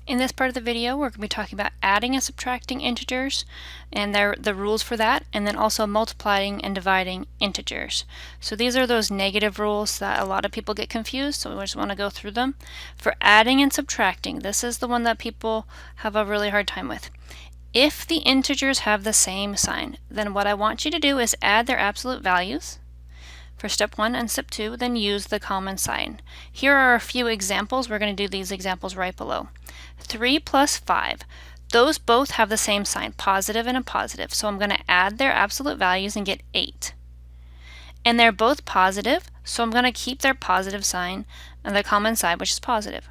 In this part of the video, we're going to be talking about adding and subtracting integers and the rules for that, and then also multiplying and dividing integers. So these are those negative rules that a lot of people get confused, so we just want to go through them. For adding and subtracting, this is the one that people have a really hard time with. If the integers have the same sign, then what I want you to do is add their absolute values for step 1 and step 2, then use the common sign. Here are a few examples. We're going to do these examples right below. 3 plus 5. Those both have the same sign, positive and a positive. So I'm going to add their absolute values and get 8. And they're both positive, so I'm going to keep their positive sign on the common side, which is positive.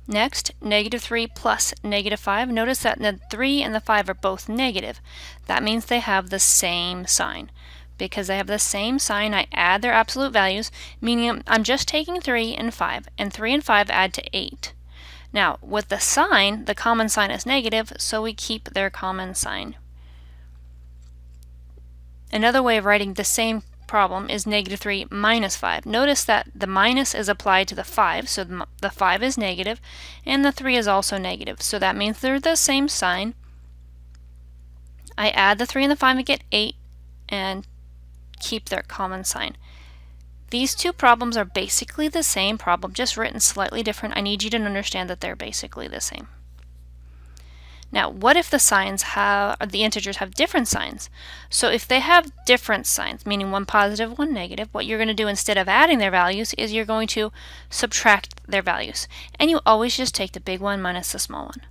Next, negative 3 plus negative 5. Notice that the 3 and the 5 are both negative. That means they have the same sign. Because they have the same sign, I add their absolute values, meaning I'm just taking 3 and 5, and 3 and 5 add to 8. Now, with the sign, the common sign is negative, so we keep their common sign. Another way of writing the same problem is negative 3 minus 5. Notice that the minus is applied to the 5, so the 5 is negative, and the 3 is also negative. So that means they're the same sign. I add the 3 and the 5 and get 8, and keep their common sign. These two problems are basically the same problem, just written slightly different. I need you to understand that they're basically the same. Now, what if the integers have different signs? So if they have different signs, meaning one positive, one negative, what you're going to do instead of adding their values is you're going to subtract their values. And you always just take the big one minus the small one.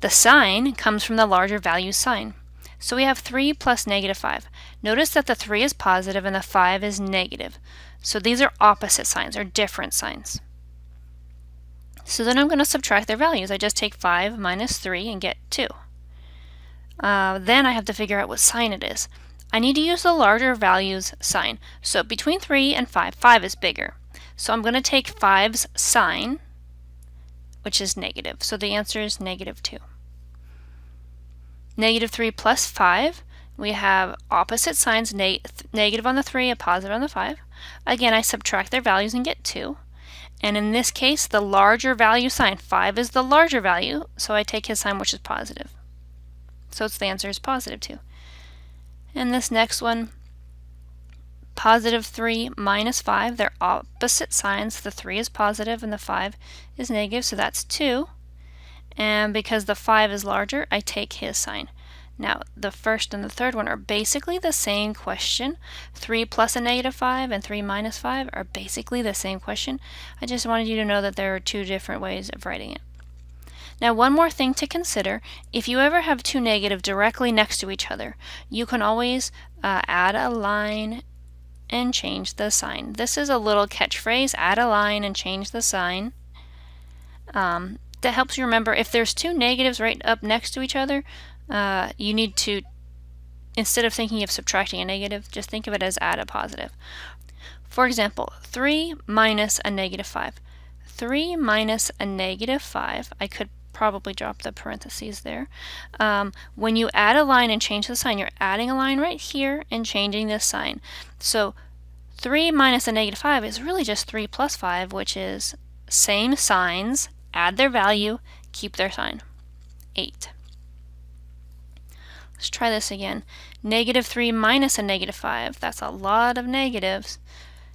The sign comes from the larger value sign. So we have 3 plus negative 5. Notice that the 3 is positive and the 5 is negative. So these are opposite signs, or different signs. So then I'm going to subtract their values. I just take 5 minus 3 and get 2. Then I have to figure out what sign it is. I need to use the larger values sign. So between 3 and 5, 5 is bigger. So I'm going to take 5's sign, which is negative. So the answer is negative 2. Negative 3 plus 5, we have opposite signs, negative on the 3, a positive on the 5. Again, I subtract their values and get 2. And in this case, the larger value sign, 5 is the larger value, so I take his sign, which is positive. So the answer is positive 2. And this next one, positive 3 minus 5, they're opposite signs. The 3 is positive and the 5 is negative, so that's 2. And because the 5 is larger, I take his sign. Now, the first and the third one are basically the same question. 3 plus a negative 5 and 3 minus 5 are basically the same question. I just wanted you to know that there are two different ways of writing it. Now, one more thing to consider, if you ever have two negatives directly next to each other, you can always add a line and change the sign. This is a little catchphrase, add a line and change the sign. That helps you remember if there's two negatives right up next to each other, you need to, instead of thinking of subtracting a negative, just think of it as add a positive. For example, 3 minus a negative 5. 3 minus a negative 5, I could probably drop the parentheses there. When you add a line and change the sign, you're adding a line right here and changing this sign. So 3 minus a negative 5 is really just 3 plus 5, which is same signs, add their value, keep their sign. 8. Let's try this again. Negative 3 minus a negative 5. That's a lot of negatives.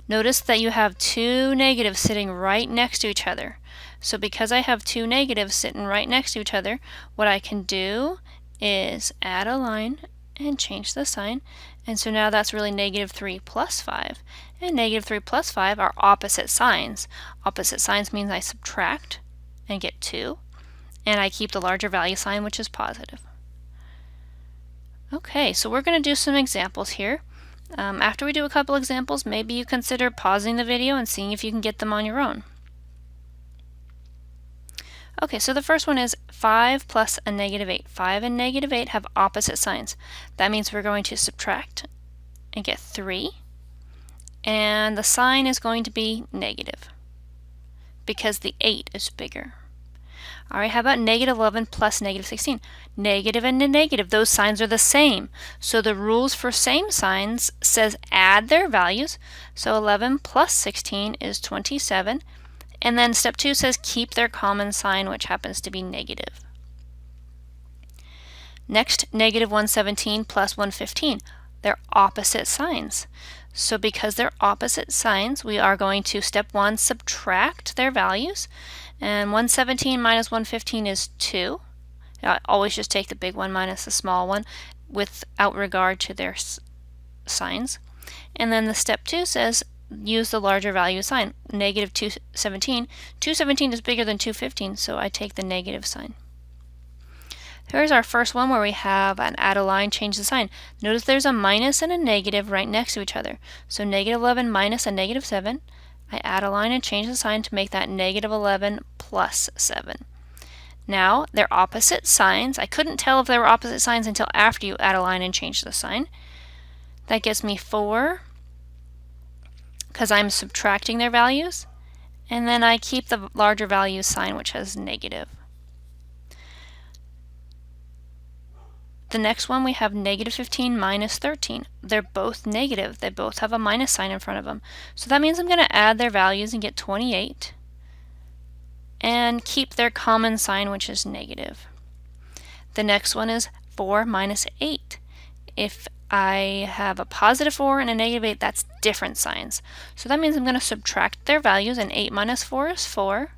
Notice that you have two negatives sitting right next to each other. So because I have two negatives sitting right next to each other, what I can do is add a line and change the sign. And so now that's really negative 3 plus 5. And negative 3 plus 5 are opposite signs. Opposite signs means I subtract and get 2, and I keep the larger value sign, which is positive. Okay, so we're going to do some examples here. After we do a couple examples, maybe you consider pausing the video and seeing if you can get them on your own. Okay, so the first one is 5 plus a negative 8. 5 and negative 8 have opposite signs. That means we're going to subtract and get 3, and the sign is going to be negative because the 8 is bigger. Alright, how about negative 11 plus negative 16? Negative and a negative, those signs are the same. So the rules for same signs says add their values. So 11 plus 16 is 27. And then step 2 says keep their common sign, which happens to be negative. Next, negative 117 plus 115. They're opposite signs. So because they're opposite signs, we are going to, step 1, subtract their values. And 117 minus 115 is 2. I always just take the big one minus the small one without regard to their signs. And then the step 2 says use the larger value sign, negative 217. 217 is bigger than 215, so I take the negative sign. Here's our first one where we have an add a line, change the sign. Notice there's a minus and a negative right next to each other. So negative 11 minus a negative 7. I add a line and change the sign to make that negative 11 plus 7. Now, they're opposite signs. I couldn't tell if they were opposite signs until after you add a line and change the sign. That gets me 4, because I'm subtracting their values. And then I keep the larger value sign, which has negative. The next one we have negative 15 minus 13. They're both negative. They both have a minus sign in front of them. So that means I'm going to add their values and get 28 and keep their common sign, which is negative. The next one is 4 minus 8. If I have a positive 4 and a negative 8, that's different signs. So that means I'm going to subtract their values, and 8 minus 4 is 4.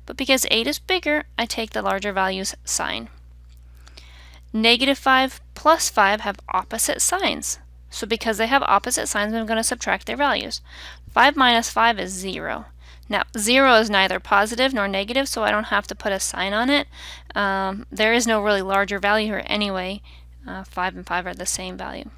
But because 8 is bigger, I take the larger values sign. Negative 5 plus 5 have opposite signs. So because they have opposite signs, I'm going to subtract their values. 5 minus 5 is 0. Now, 0 is neither positive nor negative, so I don't have to put a sign on it. There is no really larger value here anyway. 5 and 5 are the same value.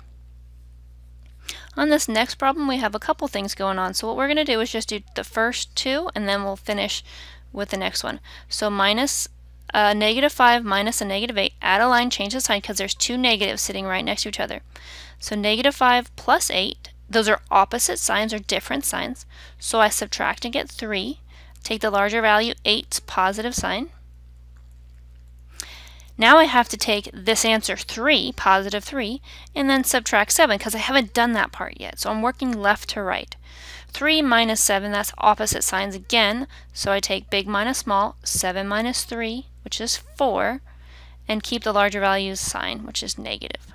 On this next problem, we have a couple things going on. So what we're going to do is just do the first two, and then we'll finish with the next one. So minus negative 5 minus a negative 8, add a line, change the sign because there's two negatives sitting right next to each other. So negative 5 plus 8, those are opposite signs or different signs. So I subtract and get 3. Take the larger value, 8's positive sign. Now I have to take this answer 3, positive 3, and then subtract 7 because I haven't done that part yet. So I'm working left to right. 3 minus 7, that's opposite signs again. So I take big minus small, 7 minus 3, which is 4, and keep the larger values sign, which is negative.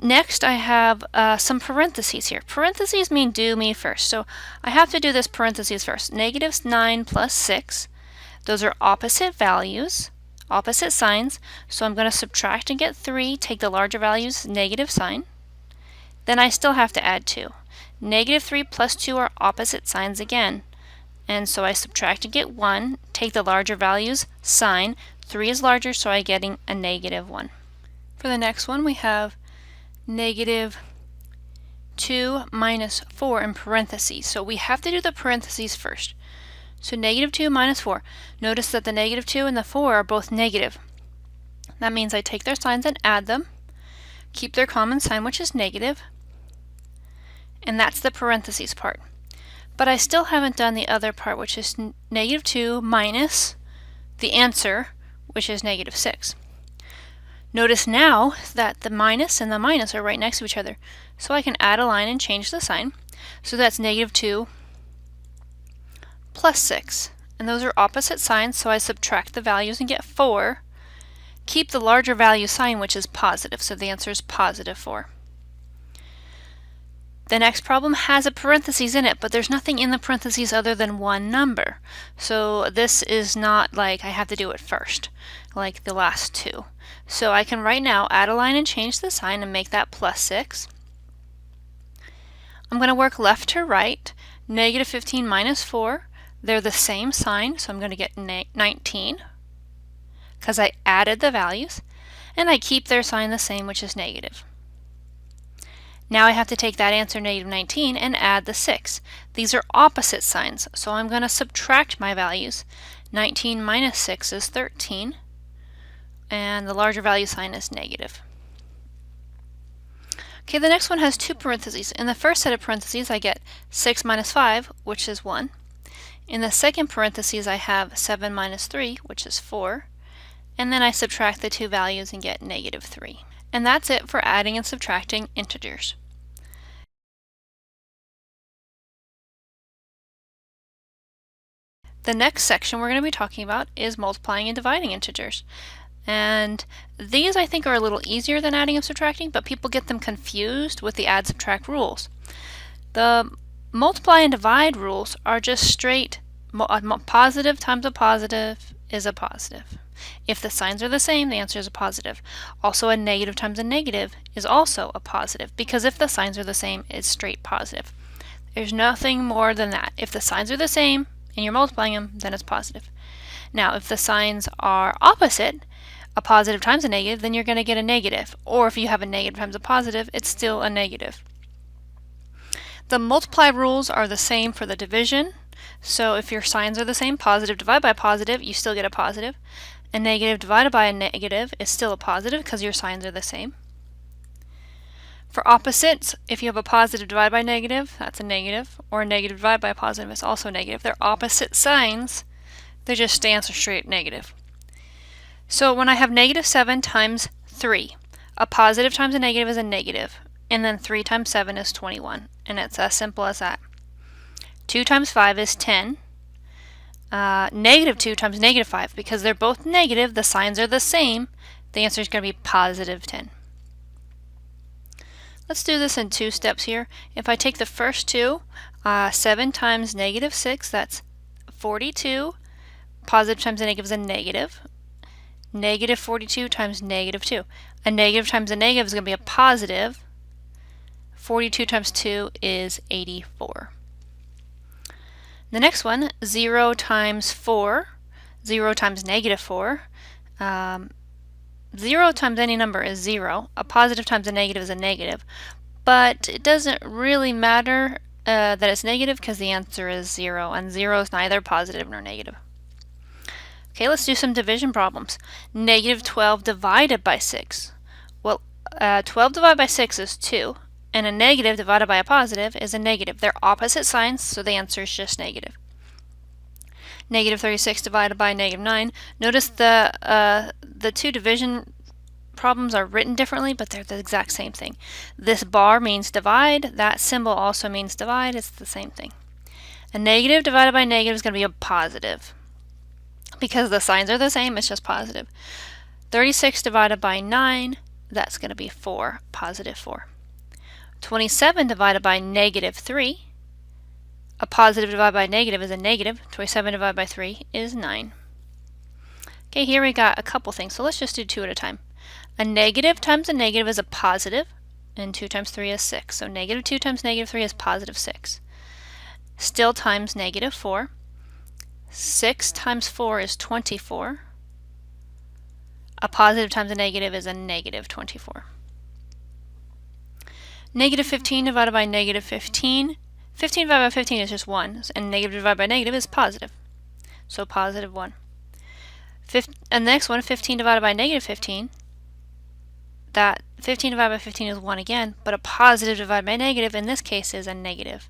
Next, I have some parentheses here. Parentheses mean do me first. So I have to do this parentheses first. Negative 9 plus 6. Those are opposite values, opposite signs. So I'm going to subtract and get 3, take the larger values, negative sign. Then I still have to add 2. Negative 3 plus 2 are opposite signs again. And so I subtract and get 1, take the larger values, sign. 3 is larger, so I'm getting a negative 1. For the next one, we have negative 2 minus 4 in parentheses. So we have to do the parentheses first. So negative 2 minus 4. Notice that the negative 2 and the 4 are both negative. That means I take their signs and add them, keep their common sign, which is negative, and that's the parentheses part. But I still haven't done the other part, which is negative 2 minus the answer, which is negative 6. Notice now that the minus and the minus are right next to each other. So I can add a line and change the sign. So that's negative 2 plus 6. And those are opposite signs, so I subtract the values and get 4. Keep the larger value sign, which is positive, so the answer is positive 4. The next problem has a parentheses in it, but there's nothing in the parentheses other than one number. So this is not like I have to do it first, like the last two. So I can right now add a line and change the sign and make that plus 6. I'm going to work left to right. Negative 15 minus 4. They're the same sign, so I'm going to get 19 because I added the values, and I keep their sign the same, which is negative. Now I have to take that answer, negative 19, and add the 6. These are opposite signs, so I'm going to subtract my values. 19 minus 6 is 13, and the larger value sign is negative. Okay, the next one has two parentheses. In the first set of parentheses, I get 6 minus 5, which is 1. In the second parentheses, I have 7 minus 3, which is 4. And then I subtract the two values and get negative 3. And that's it for adding and subtracting integers. The next section we're going to be talking about is multiplying and dividing integers. And these I think are a little easier than adding and subtracting, but people get them confused with the add subtract rules. The multiply and divide rules are just straight positive times a positive is a positive. If the signs are the same, the answer is a positive. Also, a negative times a negative is also a positive, because if the signs are the same, it's straight positive. There's nothing more than that. If the signs are the same and you're multiplying them, then it's positive. Now, if the signs are opposite, a positive times a negative, then you're going to get a negative. Or if you have a negative times a positive, it's still a negative. The multiply rules are the same for the division. So if your signs are the same, positive divided by positive, you still get a positive. A negative divided by a negative is still a positive because your signs are the same. For opposites, if you have a positive divided by negative, that's a negative, or a negative divided by a positive is also negative. They're opposite signs, they just answer straight negative. So when I have negative 7 times 3, a positive times a negative is a negative, and then 3 times 7 is 21, and it's as simple as that. 2 times 5 is 10. Negative 2 times negative 5, because they're both negative, the signs are the same, the answer is going to be positive 10. Let's do this in 2 steps here. If I take the first two, 7 times negative 6, that's 42. Positive times a negative is a negative. Negative 42 times negative 2. A negative times a negative is going to be a positive. 42 times 2 is 84. The next one, 0 times 4, 0 times negative 4. 0 times any number is 0. A positive times a negative is a negative. But it doesn't really matter that it's negative because the answer is 0, and 0 is neither positive nor negative. Okay, let's do some division problems. Negative 12 divided by 6. Well, 12 divided by 6 is 2. And a negative divided by a positive is a negative. They're opposite signs, so the answer is just negative. Negative 36 divided by negative 9. Notice the two division problems are written differently, but they're the exact same thing. This bar means divide. That symbol also means divide. It's the same thing. A negative divided by negative is going to be a positive. Because the signs are the same, it's just positive. 36 divided by 9, that's going to be 4, positive 4. 27 divided by negative 3. A positive divided by negative is a negative. 27 divided by 3 is 9. Okay, here we got a couple things, so let's just do 2 at a time. A negative times a negative is a positive, and 2 times 3 is 6. So negative 2 times negative 3 is positive 6. Still times negative 4. 6 times 4 is 24. A positive times a negative is a negative 24. Negative 15 divided by negative 15. 15 divided by 15 is just 1, and negative divided by negative is positive. So positive 1. And the next one, 15 divided by negative 15. That 15 divided by 15 is 1 again, but a positive divided by negative in this case is a negative.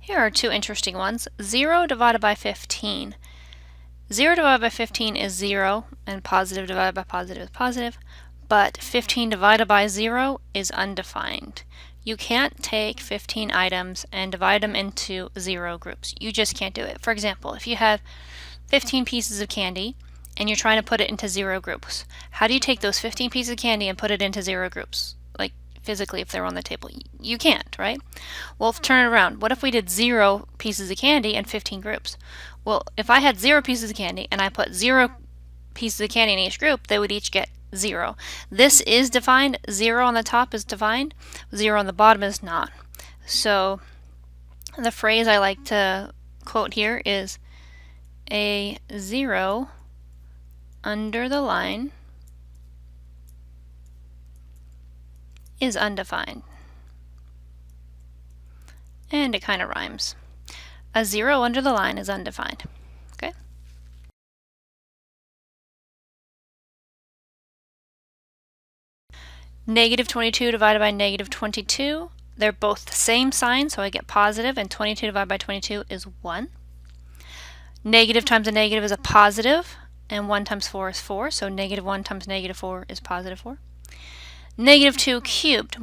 Here are 2 interesting ones. 0 divided by 15. 0 divided by 15 is 0, and positive divided by positive is positive. But 15 divided by 0 is undefined. You can't take 15 items and divide them into 0 groups. You just can't do it. For example, if you have 15 pieces of candy and you're trying to put it into 0 groups, how do you take those 15 pieces of candy and put it into 0 groups? Like physically, if they're on the table. You can't, right? Well, turn it around. What if we did 0 pieces of candy and 15 groups? Well, if I had 0 pieces of candy and I put 0 pieces of candy in each group, they would each get 0. This is defined. 0 on the top is defined. 0 on the bottom is not. So the phrase I like to quote here is a 0 under the line is undefined. And it kind of rhymes. A 0 under the line is undefined. Okay? Negative 22 divided by negative 22. They're both the same sign, so I get positive, and 22 divided by 22 is 1. Negative times a negative is a positive, and 1 times 4 is 4, so negative 1 times negative 4 is positive 4. Negative 2 cubed.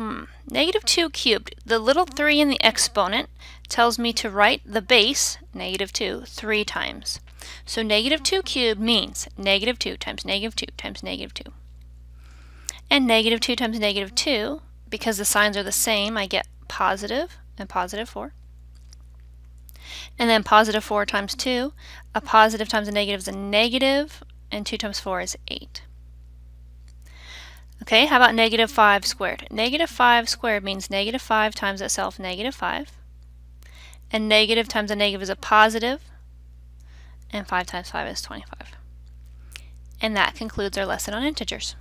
Negative 2 cubed. The little 3 in the exponent tells me to write the base, negative 2, 3 times. So negative 2 cubed means negative 2 times negative 2 times negative 2. And negative 2 times negative 2, because the signs are the same, I get positive and positive 4. And then positive 4 times 2, a positive times a negative is a negative, and 2 times 4 is 8. Okay, how about negative 5 squared? Negative 5 squared means negative 5 times itself, negative 5. And negative times a negative is a positive, and 5 times 5 is 25. And that concludes our lesson on integers.